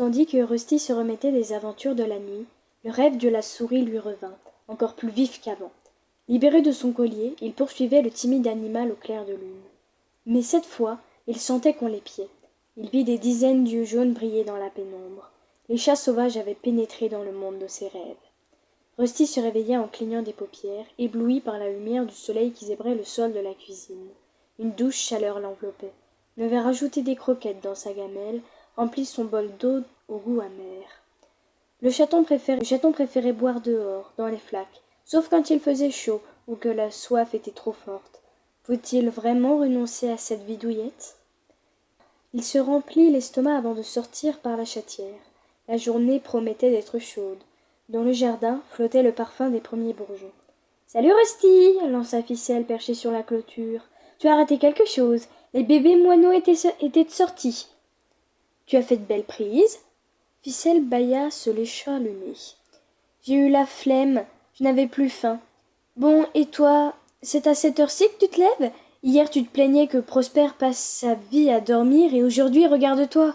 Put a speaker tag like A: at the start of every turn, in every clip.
A: Tandis que Rusty se remettait des aventures de la nuit, le rêve de la souris lui revint, encore plus vif qu'avant. Libéré de son collier, il poursuivait le timide animal au clair de lune. Mais cette fois, il sentait qu'on l'épiait. Il vit des dizaines d'yeux jaunes briller dans la pénombre. Les chats sauvages avaient pénétré dans le monde de ses rêves. Rusty se réveilla en clignant des paupières, ébloui par la lumière du soleil qui zébrait le sol de la cuisine. Une douce chaleur l'enveloppait. Il avait rajouté des croquettes dans sa gamelle, rempli son bol d'eau au goût amer. Le chaton préférait boire dehors, dans les flaques, sauf quand il faisait chaud ou que la soif était trop forte. Faut-il vraiment renoncer à cette vie douillette? Il se remplit l'estomac avant de sortir par la chatière. La journée promettait d'être chaude. Dans le jardin flottait le parfum des premiers bourgeons. « Salut Rusty !» lança Ficelle perché sur la clôture. « Tu as raté quelque chose. Les bébés moineaux étaient sortis. »« Tu as fait de belles prises ?» Ficelle bâilla, se lécha le nez. « J'ai eu la flemme. Je n'avais plus faim. Bon, et toi, c'est à cette heure-ci que tu te lèves? Hier tu te plaignais que Prosper passe sa vie à dormir et aujourd'hui regarde-toi. »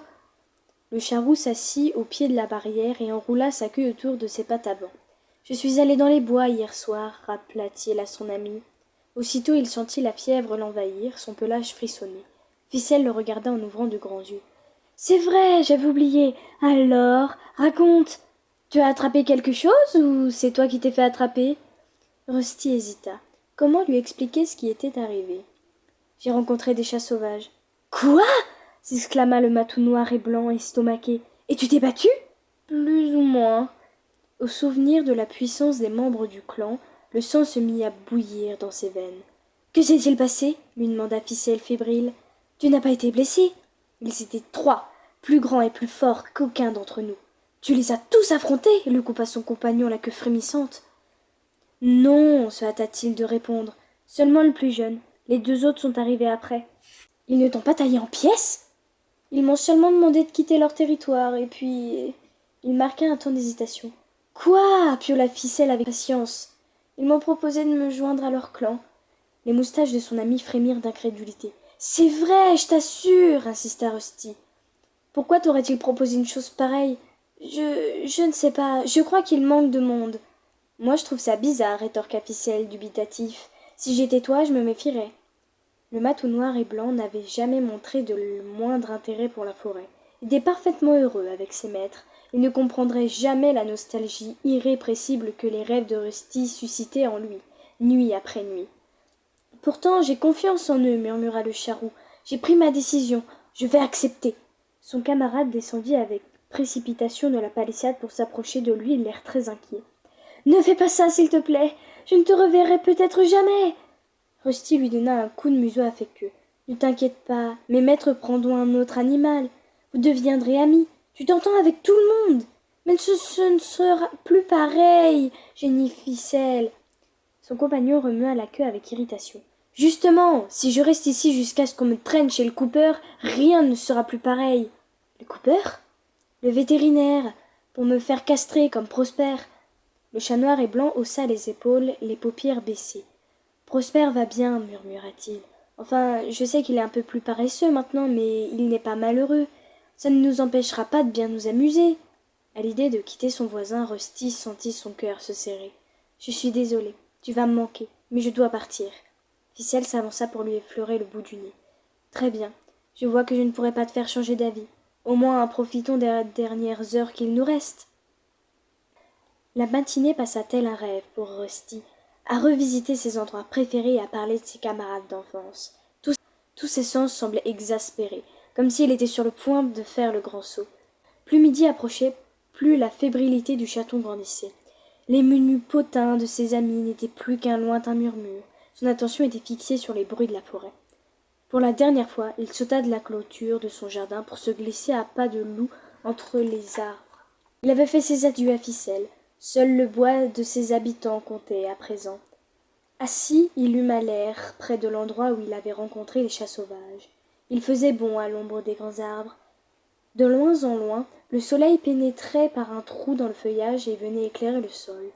A: Le charroux s'assit au pied de la barrière et enroula sa queue autour de ses pattes avant. « Je suis allé dans les bois hier soir, » rappela-t-il à son ami. Aussitôt il sentit la fièvre l'envahir, son pelage frissonnait. Ficelle le regarda en ouvrant de grands yeux. « C'est vrai, j'avais oublié. Alors, raconte. Tu as attrapé quelque chose ou c'est toi qui t'es fait attraper ?» Rusty hésita. Comment lui expliquer ce qui était arrivé? « J'ai rencontré des chats sauvages. »« Quoi ?» s'exclama le matou noir et blanc estomaqué. « Et tu t'es battu ?»« Plus ou moins. » Au souvenir de la puissance des membres du clan, le sang se mit à bouillir dans ses veines. « Que s'est-il passé ?» lui demanda Ficelle fébrile. « Tu n'as pas été blessé ?»« Ils étaient 3, plus grands et plus forts qu'aucun d'entre nous. »« Tu les as tous affrontés ?» le coupa son compagnon la queue frémissante. « Non, se hâta-t-il de répondre. Seulement le plus jeune. Les 2 autres sont arrivés après. »« Ils ne t'ont pas taillé en pièces ?» Ils m'ont seulement demandé de quitter leur territoire, et puis... Il marqua un temps d'hésitation. « Quoi ?» piola Ficelle avec patience. « Ils m'ont proposé de me joindre à leur clan. » Les moustaches de son ami frémirent d'incrédulité. « C'est vrai, je t'assure !» insista Rusty. « Pourquoi t'aurait-il proposé une chose pareille ? Je ne sais pas. Je crois qu'il manque de monde. »« Moi, je trouve ça bizarre, » rétorqua Ficelle, dubitatif. « Si j'étais toi, je me méfierais. » Le matou noir et blanc n'avait jamais montré le moindre intérêt pour la forêt. Il était parfaitement heureux avec ses maîtres. Il ne comprendrait jamais la nostalgie irrépressible que les rêves de Rusty suscitaient en lui, nuit après nuit. « Pourtant, j'ai confiance en eux, » murmura le charroux. « J'ai pris ma décision. Je vais accepter. » Son camarade descendit avec précipitation de la palissade pour s'approcher de lui, l'air très inquiet. « Ne fais pas ça, s'il te plaît. Je ne te reverrai peut-être jamais. » Rusty lui donna un coup de museau affectueux. « Ne t'inquiète pas, mes maîtres prendront un autre animal. Vous deviendrez amis. Tu t'entends avec tout le monde. Mais ce ne sera plus pareil, génie Ficelle. » Son compagnon remua la queue avec irritation. « Justement, si je reste ici jusqu'à ce qu'on me traîne chez le Cooper, rien ne sera plus pareil. »« Le Cooper ?»« Le vétérinaire, pour me faire castrer comme Prosper. » Le chat noir et blanc haussa les épaules, les paupières baissées. « Prosper va bien, murmura-t-il. Enfin, je sais qu'il est un peu plus paresseux maintenant, mais il n'est pas malheureux. Ça ne nous empêchera pas de bien nous amuser. » À l'idée de quitter son voisin, Rusty sentit son cœur se serrer. « Je suis désolé, tu vas me manquer, mais je dois partir. » Ficelle s'avança pour lui effleurer le bout du nez. « Très bien, je vois que je ne pourrai pas te faire changer d'avis. Au moins, profitons des dernières heures qu'il nous reste. » La matinée passa tel un rêve pour Rusty, à revisiter ses endroits préférés et à parler de ses camarades d'enfance. Tous ses sens semblaient exaspérés, comme s'il était sur le point de faire le grand saut. Plus midi approchait, plus la fébrilité du chaton grandissait. Les menus potins de ses amis n'étaient plus qu'un lointain murmure. Son attention était fixée sur les bruits de la forêt. Pour la dernière fois, il sauta de la clôture de son jardin pour se glisser à pas de loup entre les arbres. Il avait fait ses adieux à Ficelle. Seul le bois de ses habitants comptait à présent. Assis, il huma l'air près de l'endroit où il avait rencontré les chats sauvages. Il faisait bon à l'ombre des grands arbres. De loin en loin, le soleil pénétrait par un trou dans le feuillage et venait éclairer le sol.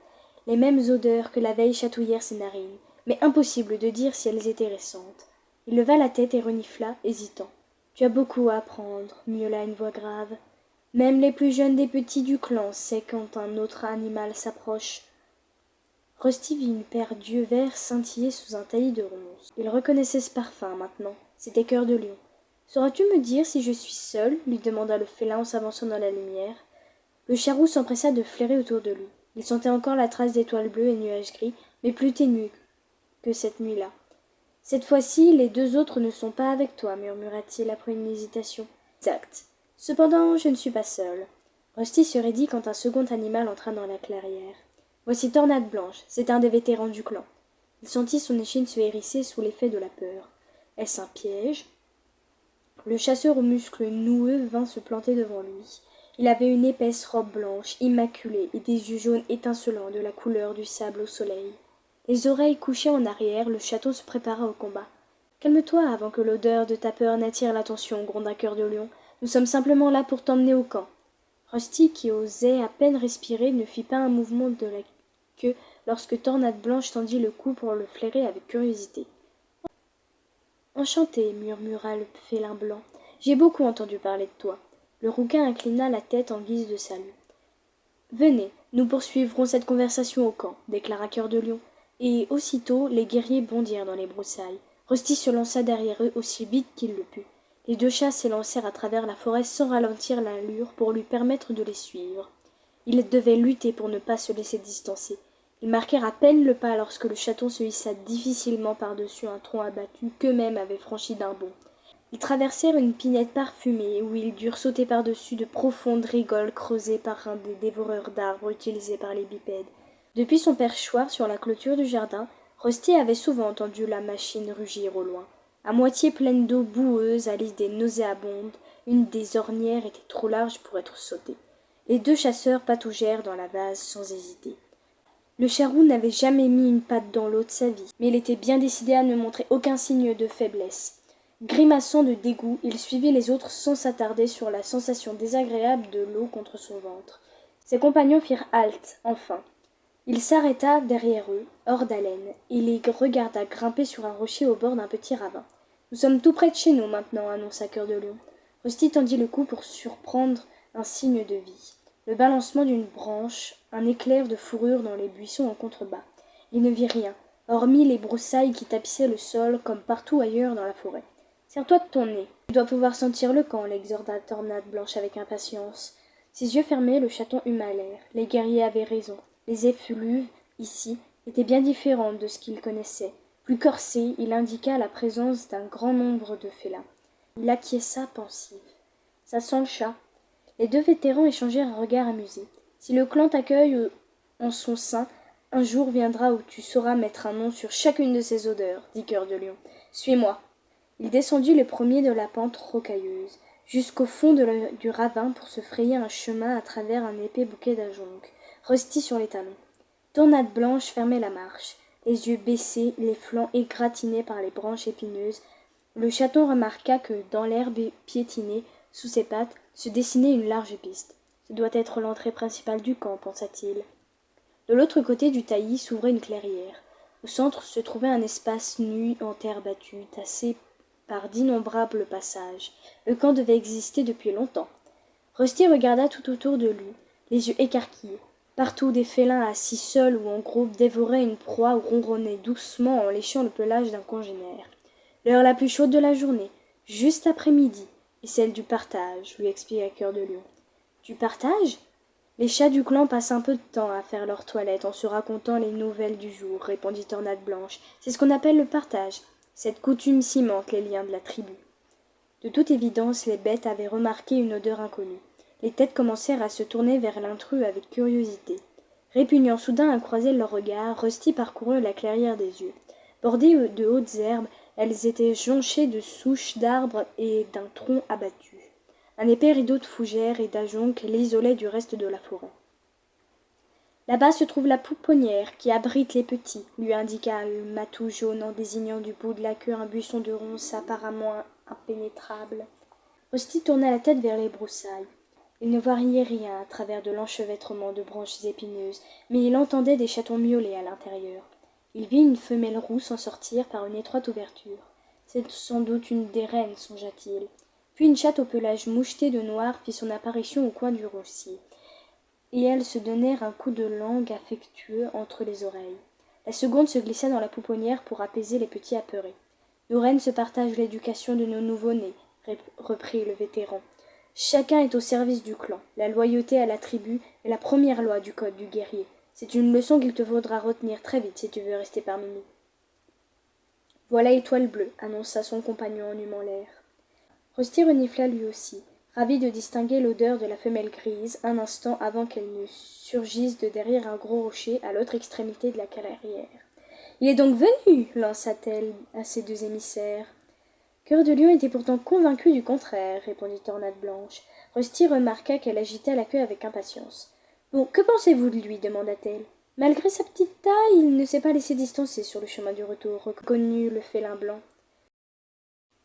A: Les mêmes odeurs que la veille chatouillèrent ses narines, mais impossible de dire si elles étaient récentes. Il leva la tête et renifla, hésitant. « Tu as beaucoup à apprendre, » miaula une voix grave. Même les plus jeunes des petits du clan savent quand un autre animal s'approche. Rusty vit une paire d'yeux verts scintiller sous un taillis de ronces. Il reconnaissait ce parfum maintenant. C'était Cœur de Lion. Sauras-tu me dire si je suis seul lui demanda le félin en s'avançant dans la lumière. Le charroux s'empressa de flairer autour de lui. Il sentait encore la trace d'étoiles bleues et nuages gris, mais plus ténue que cette nuit-là. Cette fois-ci, les deux autres ne sont pas avec toi, murmura-t-il après une hésitation. Exact. Cependant, je ne suis pas seul. Rusty se raidit quand un second animal entra dans la clairière. Voici Tornade Blanche, c'est un des vétérans du clan. Il sentit son échine se hérisser sous l'effet de la peur. Est-ce un piège? Le chasseur aux muscles noueux vint se planter devant lui. Il avait une épaisse robe blanche, immaculée, et des yeux jaunes étincelants de la couleur du sable au soleil. Les oreilles couchées en arrière, le chaton se prépara au combat. Calme-toi avant que l'odeur de ta peur n'attire l'attention, gronda Cœur de Lion. Nous sommes simplement là pour t'emmener au camp. Rusty, qui osait à peine respirer, ne fit pas un mouvement de la queue lorsque Tornade Blanche tendit le cou pour le flairer avec curiosité. Enchanté, murmura le félin blanc. J'ai beaucoup entendu parler de toi. Le rouquin inclina la tête en guise de salut. Venez, nous poursuivrons cette conversation au camp, déclara Cœur de Lion. Et aussitôt, les guerriers bondirent dans les broussailles. Rusty se lança derrière eux aussi vite qu'il le put. Les deux chats s'élancèrent à travers la forêt sans ralentir l'allure pour lui permettre de les suivre. Ils devaient lutter pour ne pas se laisser distancer. Ils marquèrent à peine le pas lorsque le chaton se hissa difficilement par-dessus un tronc abattu qu'eux-mêmes avaient franchi d'un bond. Ils traversèrent une pinette parfumée où ils durent sauter par-dessus de profondes rigoles creusées par un des dévoreurs d'arbres utilisés par les bipèdes. Depuis son perchoir sur la clôture du jardin, Rusty avait souvent entendu la machine rugir au loin. À moitié pleine d'eau boueuse, à l'idée nauséabonde, une des ornières était trop large pour être sautée. Les deux chasseurs pataugèrent dans la vase sans hésiter. Le charroux n'avait jamais mis une patte dans l'eau de sa vie, mais il était bien décidé à ne montrer aucun signe de faiblesse. Grimaçant de dégoût, il suivit les autres sans s'attarder sur la sensation désagréable de l'eau contre son ventre. Ses compagnons firent halte, enfin. Il s'arrêta derrière eux, hors d'haleine, et les regarda grimper sur un rocher au bord d'un petit ravin. « Nous sommes tout près de chez nous maintenant, annonça Cœur de Lion. Rusty tendit le cou pour surprendre un signe de vie. Le balancement d'une branche, un éclair de fourrure dans les buissons en contrebas. Il ne vit rien, hormis les broussailles qui tapissaient le sol comme partout ailleurs dans la forêt. Serre-toi de ton nez. Tu dois pouvoir sentir le camp, l'exhorta Tornade Blanche avec impatience. Ses yeux fermés, le chaton huma l'air. Les guerriers avaient raison. Les effluves, ici, étaient bien différentes de ce qu'il connaissait. Plus corsé, il indiqua la présence d'un grand nombre de félins. Il acquiesça pensif. Ça sent le chat. Les deux vétérans échangèrent un regard amusé. Si le clan t'accueille en son sein, un jour viendra où tu sauras mettre un nom sur chacune de ces odeurs, dit Cœur de Lion. Suis-moi. Il descendit le premier de la pente rocailleuse, jusqu'au fond du ravin pour se frayer un chemin à travers un épais bouquet d'ajoncs, Rusty sur les talons. Tornade Blanche fermait la marche, les yeux baissés, les flancs égratignés par les branches épineuses. Le chaton remarqua que, dans l'herbe piétinée, sous ses pattes, se dessinait une large piste. Ce doit être l'entrée principale du camp, pensa-t-il. De l'autre côté du taillis s'ouvrait une clairière. Au centre se trouvait un espace nu en terre battue, tassé par d'innombrables passages. Le camp devait exister depuis longtemps. Rusty regarda tout autour de lui, les yeux écarquillés. Partout des félins assis seuls ou en groupe dévoraient une proie ou ronronnaient doucement en léchant le pelage d'un congénère. L'heure la plus chaude de la journée, juste après midi, et celle du partage, lui expliqua Cœur de Lion. Du partage? Les chats du clan passent un peu de temps à faire leur toilette en se racontant les nouvelles du jour, répondit Tornade Blanche. C'est ce qu'on appelle le partage. Cette coutume cimente les liens de la tribu. De toute évidence, les bêtes avaient remarqué une odeur inconnue. Les têtes commencèrent à se tourner vers l'intrus avec curiosité. Répugnant soudain à croiser leurs regards, Rusty parcourut la clairière des yeux. Bordées de hautes herbes, elles étaient jonchées de souches d'arbres et d'un tronc abattu. Un épais rideau de fougères et d'ajoncs l'isolait du reste de la forêt. Là-bas se trouve la pouponnière qui abrite les petits, lui indiqua le matou jaune en désignant du bout de la queue un buisson de ronces apparemment impénétrable. Rusty tourna la tête vers les broussailles. Il ne voyait rien à travers de l'enchevêtrement de branches épineuses, mais il entendait des chatons miauler à l'intérieur. Il vit une femelle roue s'en sortir par une étroite ouverture. C'est sans doute une des reines, songea-t-il. Puis une chatte au pelage moucheté de noir fit son apparition au coin du rossier, et elles se donnèrent un coup de langue affectueux entre les oreilles. La seconde se glissa dans la pouponnière pour apaiser les petits apeurés. Nos reines se partagent l'éducation de nos nouveau-nés, reprit le vétéran. Chacun est au service du clan. La loyauté à la tribu est la première loi du code du guerrier. C'est une leçon qu'il te faudra retenir très vite si tu veux rester parmi nous. Voilà Étoile Bleue, annonça son compagnon en humant l'air. Rusty renifla lui aussi, ravi de distinguer l'odeur de la femelle grise un instant avant qu'elle ne surgisse de derrière un gros rocher à l'autre extrémité de la carrière. « Il est donc venu !» lança-t-elle à ses deux émissaires. Cœur de Lion était pourtant convaincu du contraire, répondit Tornade Blanche. Rusty remarqua qu'elle agitait la queue avec impatience. Bon, que pensez-vous de lui demanda-t-elle. Malgré sa petite taille, il ne s'est pas laissé distancer sur le chemin du retour, reconnut le félin blanc.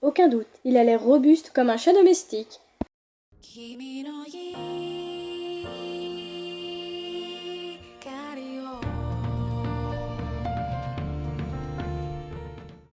A: Aucun doute, il a l'air robuste comme un chat domestique.